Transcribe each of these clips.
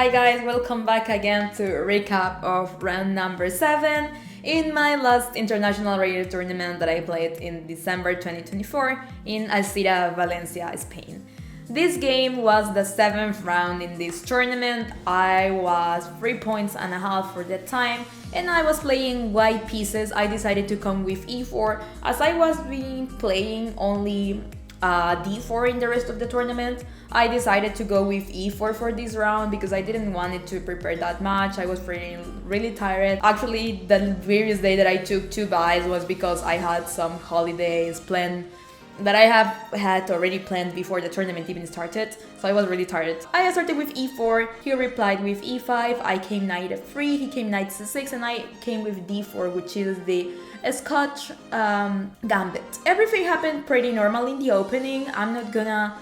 Hi guys, welcome back again to a recap of round number 7 in my last international radio tournament that I played in December 2024 in Alzira, Valencia, Spain. This game was the 7th round in this tournament. I was 3.5 points for that time and I was playing white pieces. I decided to come with e4 as I was being playing only d4 in the rest of the tournament. I decided to go with e4 for this round because I didn't want it to prepare that much. I was feeling really tired. Actually, the previous day that I took 2 buys was because I had some holidays planned that I have had already planned before the tournament even started, so I was really tired. I started with e4, he replied with e5, I came knight f3, he came knight c6, and I came with d4, which is the Scotch gambit. Everything happened pretty normal in the opening. I'm not gonna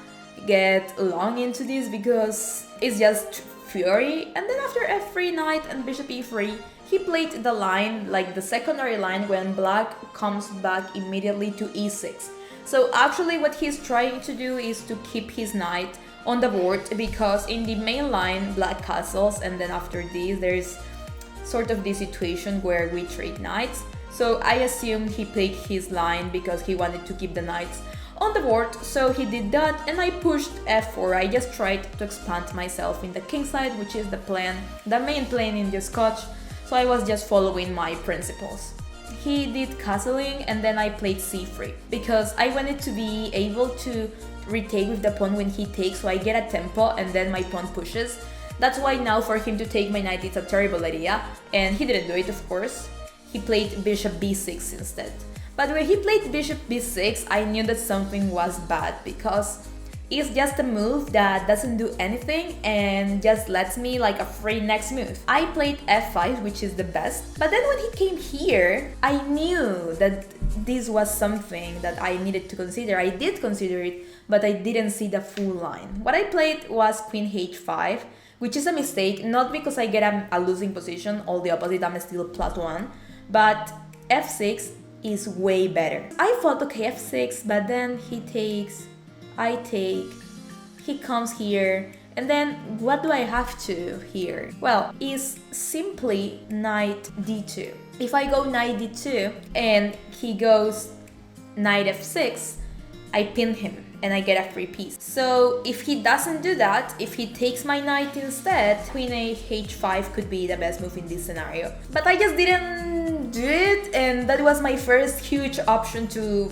get long into this because it's just fury. And then after f3 knight and bishop e3, he played the line, like the secondary line, when black comes back immediately to e6. So actually what he's trying to do is to keep his knight on the board, because in the main line black castles, and then after this there's sort of this situation where we trade knights. So I assumed he played his line because he wanted to keep the knights on the board, so he did that and I pushed f4. I just tried to expand myself in the king side, which is the plan, the main plan in the Scotch, so I was just following my principles. He did castling and then I played c3 because I wanted to be able to retake with the pawn when he takes, so I get a tempo and then my pawn pushes. That's why now for him to take my knight it's a terrible idea, and he didn't do it, of course. He played bishop b6 instead. But when he played bishop b6, I knew that something was bad because it's just a move that doesn't do anything and just lets me like a free next move. I played f5, which is the best, but then when he came here, I knew that this was something that I needed to consider. I did consider it, but I didn't see the full line. What I played was queen h5, which is a mistake, not because I get a losing position, all the opposite, I'm still +1, but f6 is way better. I thought, okay, f6, but then he takes, I take, he comes here, and then what do I have to here? Well, it's simply knight d2. If I go knight d2 and he goes knight f6, I pin him and I get a free piece. So if he doesn't do that, if he takes my knight instead, queen h5 could be the best move in this scenario. But I just didn't do it, and that was my first huge option to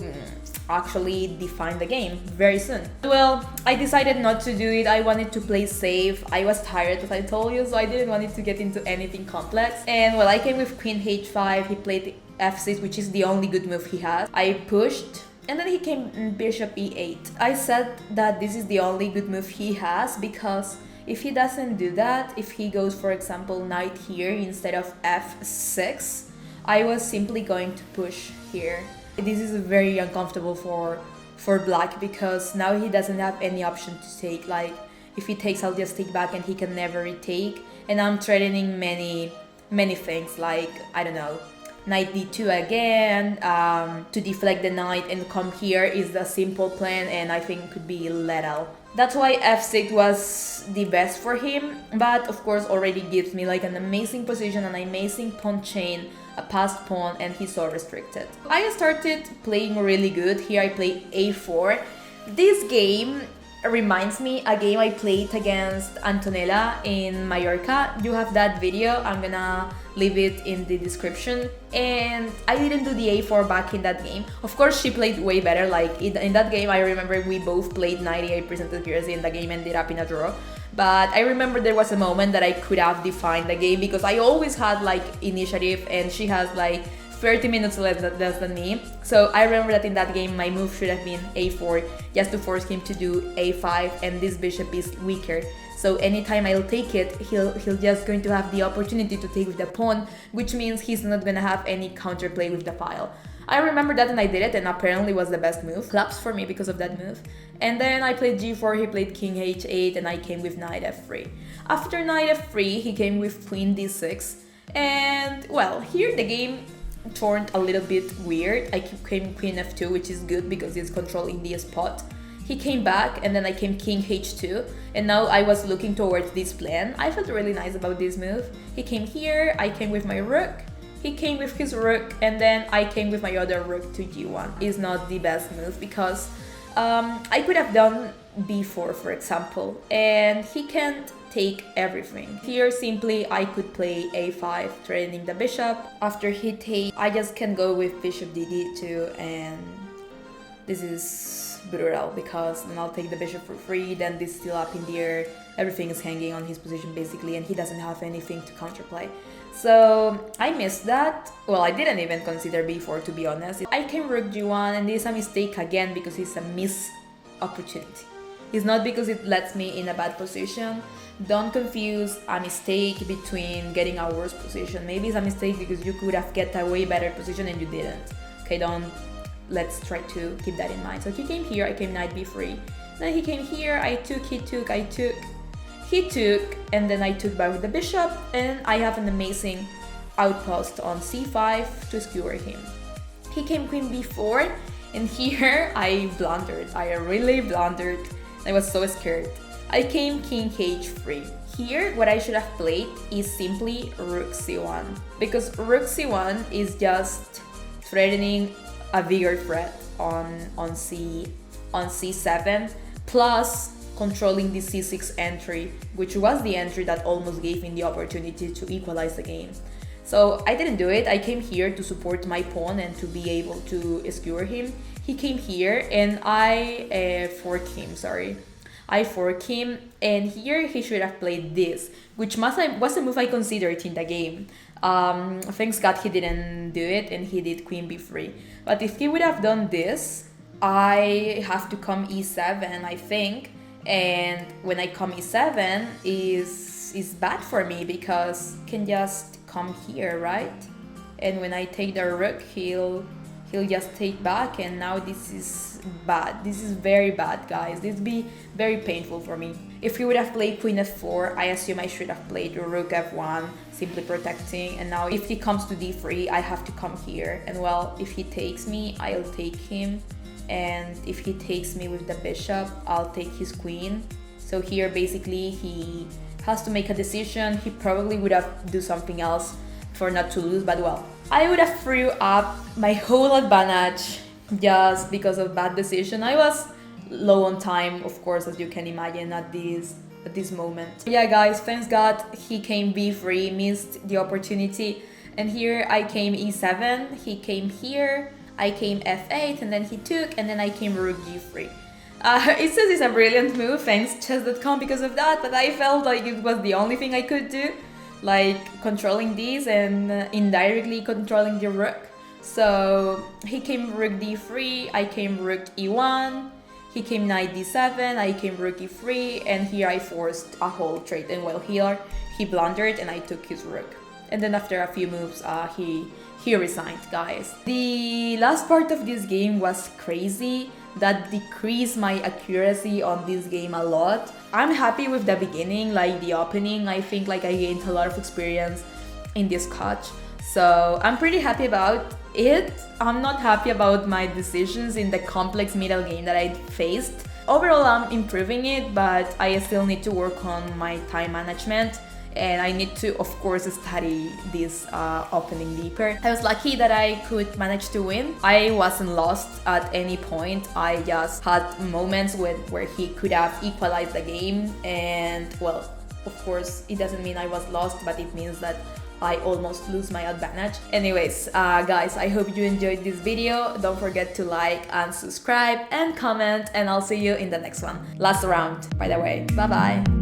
actually define the game very soon. Well, I decided not to do it. I wanted to play safe. I was tired, as I told you, so I didn't want it to get into anything complex. And well, I came with queen h5, he played f6, which is the only good move he has. I pushed, and then he came bishop e8. I said that this is the only good move he has because if he doesn't do that, if he goes, for example, knight here instead of f6, I was simply going to push here. This is very uncomfortable for black because now he doesn't have any option to take. Like, if he takes, I'll just take back and he can never retake. And I'm threatening many things, like, I don't know, knight d2 again, to deflect the knight and come here is the simple plan, and I think could be lethal. That's why f6 was the best for him, but of course already gives me like an amazing position, an amazing pawn chain, a passed pawn, and he's so restricted. I started playing really good. Here I played a4. This game reminds me a game I played against Antonella in Mallorca. You have that video, I'm gonna leave it in the description. And I didn't do the a4 back in that game. Of course she played way better. Like in that game I remember we both played 98% accuracy and the game ended up in a draw. But I remember there was a moment that I could have defined the game because I always had like initiative and she has like 30 minutes less than me. So I remember that in that game my move should have been a4 just to force him to do a5, and this bishop is weaker. So anytime I'll take it, he'll just going to have the opportunity to take with the pawn, which means he's not gonna have any counterplay with the file. I remember that and I did it, and apparently was the best move. Claps for me because of that move. And then I played g4, he played king h8, and I came with knight f3. After knight f3, he came with queen d6. And well, here the game turned a little bit weird. I came queen f2, which is good because it's controlling the spot. He came back, and then I came king h2, and now I was looking towards this plan. I felt really nice about this move. He came here, I came with my rook, he came with his rook, and then I came with my other rook to g1. It's not the best move because I could have done b4, for example, and he can't take everything. Here simply I could play a5, threatening the bishop. After he takes, I just can go with bishop dd2, and this is brutal because then I'll take the bishop for free, then this is still up in the air, everything is hanging on his position basically, and he doesn't have anything to counterplay. So I missed that. Well, I didn't even consider b4, to be honest. I came rook g1, and this is a mistake again because it's a missed opportunity. It's not because it lets me in a bad position. Don't confuse a mistake between getting a worse position. Maybe it's a mistake because you could have get a way better position and you didn't. Okay, let's try to keep that in mind. So he came here, I came knight b3. Then he came here, I took, he took, I took, he took, and then I took back with the bishop, and I have an amazing outpost on c5 to skewer him. He came queen b4, and here I blundered. I really blundered. I was so scared. I came king h3. Here, what I should have played is simply rook c1, because rook c1 is just threatening a bigger threat on c7, plus controlling the c6 entry, which was the entry that almost gave me the opportunity to equalize the game. So I didn't do it. I came here to support my pawn and to be able to skewer him. He came here and I fork him, and here he should have played this, which was a move I considered in the game. Thanks God he didn't do it, and he did queen b3. But if he would have done this, I have to come e7, I think, and when I come e7 is bad for me because can just come here, right? And when I take the rook, he'll just take back, and now this is bad. This is very bad, guys. This would be very painful for me. If he would have played queen f4, I assume I should have played rook f1, simply protecting, and now if he comes to d3, I have to come here, and well, if he takes me, I'll take him, and if he takes me with the bishop, I'll take his queen. So here basically he has to make a decision. He probably would have do something else for not to lose, but well, I would have threw up my whole advantage just because of bad decision. I was low on time, of course, as you can imagine at this moment. Yeah, guys, thanks God he came b3, missed the opportunity, and here I came e7, he came here, I came f8, and then he took, and then I came rook g3. It says it's a brilliant move, thanks chess.com because of that, but I felt like it was the only thing I could do, like controlling these and indirectly controlling the rook. So he came rook d3, I came rook e1, he came knight d7, I came rook e3, and here I forced a whole trade, and well, here he blundered and I took his rook. And then after a few moves, he resigned, guys. The last part of this game was crazy. That decreased my accuracy on this game a lot. I'm happy with the beginning, like the opening. I think like I gained a lot of experience in this coach. So I'm pretty happy about it. I'm not happy about my decisions in the complex middle game that I faced. Overall, I'm improving it, but I still need to work on my time management. And I need to, of course, study this opening deeper. I was lucky that I could manage to win. I wasn't lost at any point. I just had moments where he could have equalized the game. And well, of course, it doesn't mean I was lost, but it means that I almost lose my advantage. Anyways, guys, I hope you enjoyed this video. Don't forget to like and subscribe and comment, and I'll see you in the next one. Last round, by the way. Bye-bye.